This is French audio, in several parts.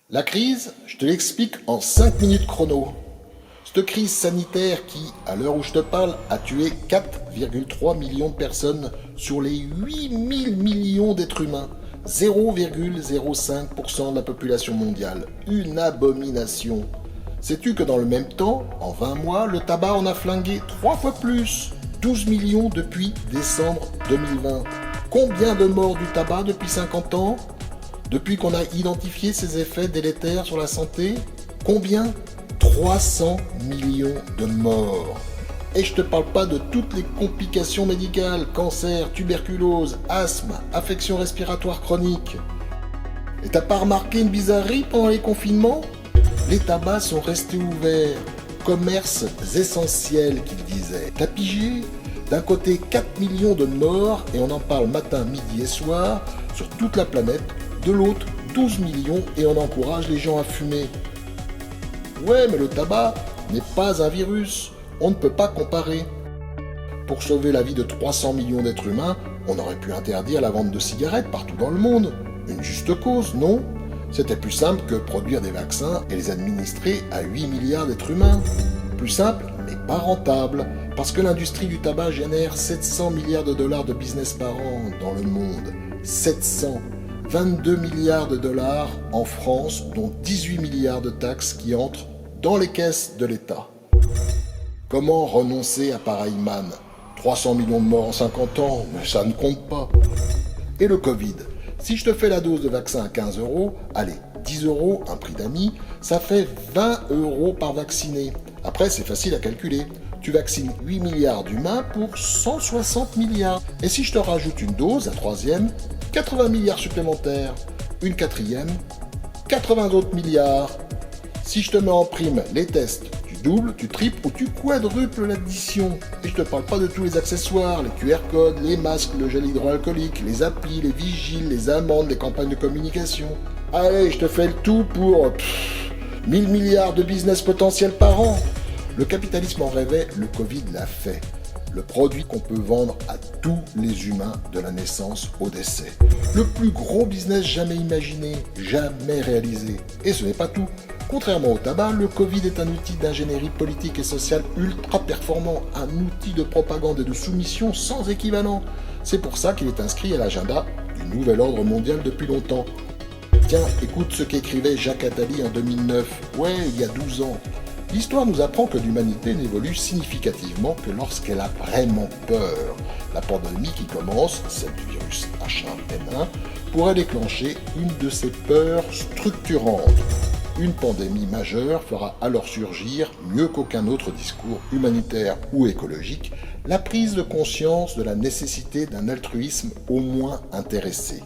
La crise, je te l'explique en 5 minutes chrono. Cette crise sanitaire qui, à l'heure où je te parle, a tué 4,3 millions de personnes sur les 8 000 millions d'êtres humains. 0,05% de la population mondiale. Une abomination. Sais-tu que dans le même temps, en 20 mois, le tabac en a flingué 3 fois plus, 12 millions depuis décembre 2020. Combien de morts du tabac depuis 50 ans? Depuis qu'on a identifié ses effets délétères sur la santé? Combien? 300 millions de morts. Et je te parle pas de toutes les complications médicales, cancer, tuberculose, asthme, affections respiratoires chroniques. Et t'as pas remarqué une bizarrerie pendant les confinements? Les tabacs sont restés ouverts, commerces essentiels qu'ils disaient. T'as pigé? D'un côté 4 millions de morts, et on en parle matin, midi et soir, sur toute la planète. De l'autre, 12 millions, et on encourage les gens à fumer. Ouais, mais le tabac n'est pas un virus. On ne peut pas comparer. Pour sauver la vie de 300 millions d'êtres humains, on aurait pu interdire la vente de cigarettes partout dans le monde. Une juste cause, non? C'était plus simple que produire des vaccins et les administrer à 8 milliards d'êtres humains. Plus simple, mais pas rentable, parce que l'industrie du tabac génère 700 milliards de dollars de business par an dans le monde. 700. 22 milliards de dollars en France, dont 18 milliards de taxes qui entrent dans les caisses de l'État. Comment renoncer à pareille manne? 300 millions de morts en 50 ans, mais ça ne compte pas. Et le Covid? Si je te fais la dose de vaccin à 15 €, allez, 10 €, un prix d'amis, ça fait 20 € par vacciné. Après, c'est facile à calculer. Tu vaccines 8 milliards d'humains pour 160 milliards. Et si je te rajoute une dose, la troisième, 80 milliards supplémentaires. Une quatrième, 80 autres milliards. Si je te mets en prime les tests, tu doubles, tu triples ou tu quadruples l'addition. Et je te parle pas de tous les accessoires, les QR codes, les masques, le gel hydroalcoolique, les applis, les vigiles, les amendes, les campagnes de communication. Allez, je te fais le tout pour 1000 milliards de business potentiel par an. Le capitalisme en rêvait, le Covid l'a fait. Le produit qu'on peut vendre à tous les humains de la naissance au décès. Le plus gros business jamais imaginé, jamais réalisé. Et ce n'est pas tout. Contrairement au tabac, le Covid est un outil d'ingénierie politique et sociale ultra performant, un outil de propagande et de soumission sans équivalent. C'est pour ça qu'il est inscrit à l'agenda du nouvel ordre mondial depuis longtemps. Tiens, écoute ce qu'écrivait Jacques Attali en 2009, ouais, il y a 12 ans. L'histoire nous apprend que l'humanité n'évolue significativement que lorsqu'elle a vraiment peur. La pandémie qui commence, celle du virus H1N1, pourrait déclencher une de ces peurs structurantes. Une pandémie majeure fera alors surgir, mieux qu'aucun autre discours humanitaire ou écologique, la prise de conscience de la nécessité d'un altruisme au moins intéressé.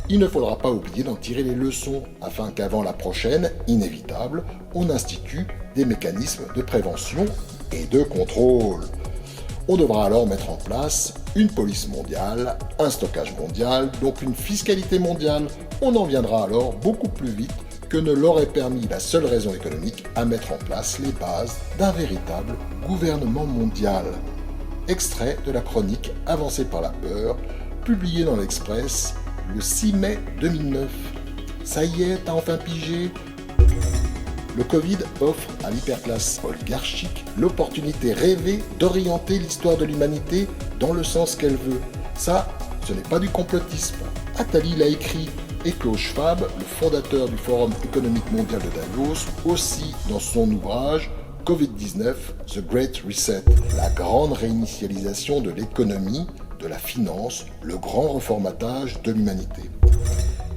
Il ne faudra pas oublier d'en tirer les leçons afin qu'avant la prochaine, inévitable, on institue des mécanismes de prévention et de contrôle. On devra alors mettre en place une police mondiale, un stockage mondial, donc une fiscalité mondiale. On en viendra alors beaucoup plus vite que ne l'aurait permis la seule raison économique à mettre en place les bases d'un véritable gouvernement mondial. Extrait de la chronique avancée par la peur, publiée dans l'Express le 6 mai 2009. Ça y est, t'as enfin pigé? Le Covid offre à l'hyperclasse oligarchique l'opportunité rêvée d'orienter l'histoire de l'humanité dans le sens qu'elle veut. Ça, ce n'est pas du complotisme. Attali l'a écrit, et Klaus Schwab, le fondateur du Forum économique mondial de Davos, aussi dans son ouvrage Covid-19, The Great Reset, la grande réinitialisation de l'économie, de la finance, le grand reformatage de l'humanité.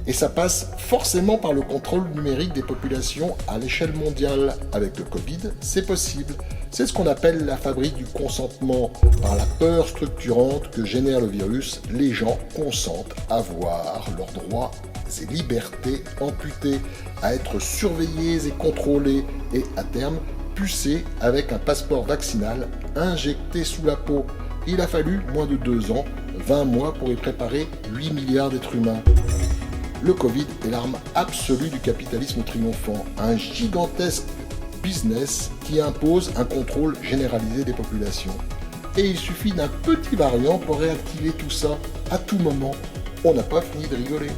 Et ça passe forcément par le contrôle numérique des populations à l'échelle mondiale. Avec le Covid, c'est possible. C'est ce qu'on appelle la fabrique du consentement. Par la peur structurante que génère le virus, les gens consentent à voir leurs droits et libertés amputés, à être surveillés et contrôlés, et à terme, pucés avec un passeport vaccinal injecté sous la peau. Il a fallu moins de 2 ans, 20 mois pour y préparer 8 milliards d'êtres humains. Le Covid est l'arme absolue du capitalisme triomphant, un gigantesque business qui impose un contrôle généralisé des populations. Et il suffit d'un petit variant pour réactiver tout ça à tout moment. On n'a pas fini de rigoler.